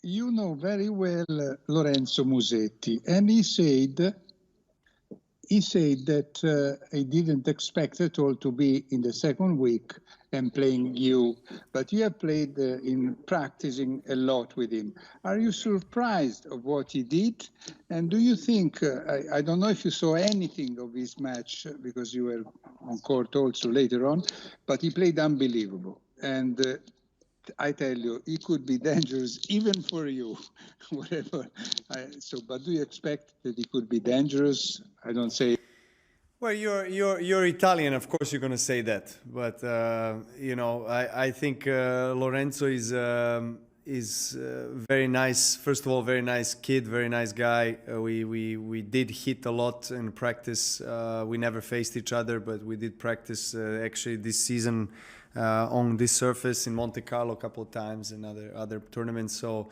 you know very well Lorenzo Musetti, and he said that he didn't expect at all to be in the second week and playing you, but you have played in practicing a lot with him. Are you surprised of what he did? And do you think, I don't know if you saw anything of his match because you were on court also later on, but he played unbelievable. And I tell you, he could be dangerous even for you, whatever. But do you expect that he could be dangerous? I don't say. Well, you're Italian, of course you're going to say that. But I think Lorenzo is very nice. First of all, very nice kid, very nice guy. We did hit a lot in practice. We never faced each other, but we did practice actually this season on this surface in Monte Carlo a couple of times and other tournaments. So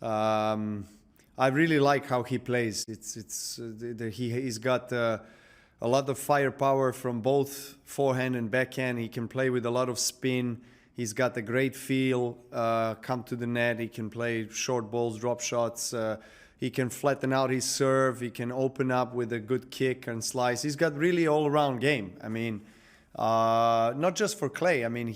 I really like how he plays. He's got a lot of firepower from both forehand and backhand. He can play with a lot of spin. He's got a great feel, come to the net. He can play short balls, drop shots. He can flatten out his serve. He can open up with a good kick and slice. He's got really all-around game. I mean, not just for clay. I mean,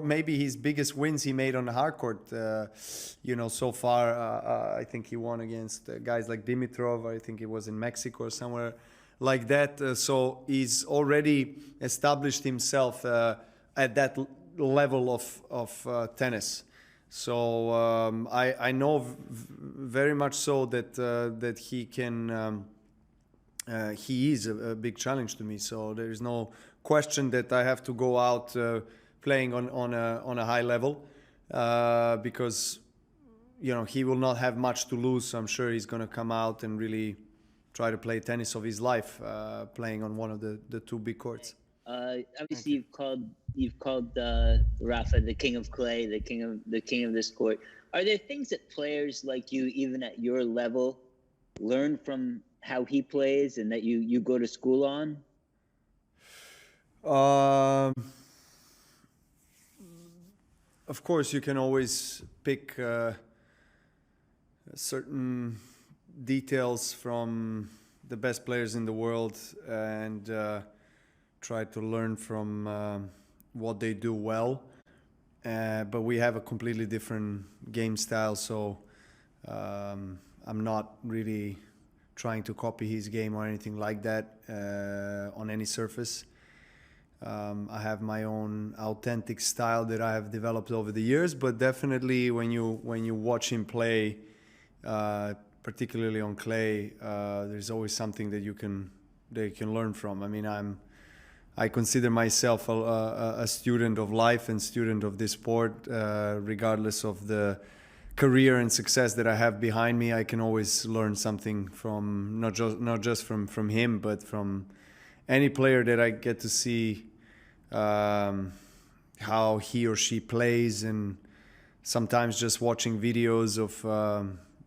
maybe his biggest wins he made on the hard court, so far. I think he won against guys like Dimitrov. I think it was in Mexico or somewhere like that. So he's already established himself at that level of tennis. So I know very much so that he can. He is a big challenge to me. So there is no question that I have to go out playing on a high level because he will not have much to lose. So I'm sure he's going to come out and really try to play tennis of his life, playing on one of the two big courts. Obviously, you've called Rafa the king of clay, the king of this court. Are there things that players like you, even at your level, learn from how he plays and that you go to school on? Of course, you can always pick certain details from the best players in the world and try to learn from what they do well. But we have a completely different game style, so I'm not really trying to copy his game or anything like that on any surface. I have my own authentic style that I have developed over the years, but definitely when you watch him play, particularly on clay, there's always something that you can learn from. I mean, I consider myself a student of life and student of this sport, regardless of the career and success that I have behind me. I can always learn something from not just from him, but from any player that I get to see how he or she plays, and sometimes just watching videos of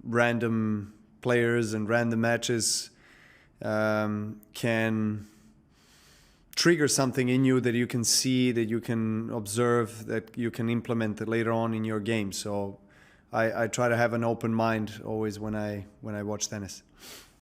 random players and random matches can trigger something in you that you can see, that you can observe, that you can implement later on in your game. So I try to have an open mind always when I watch tennis.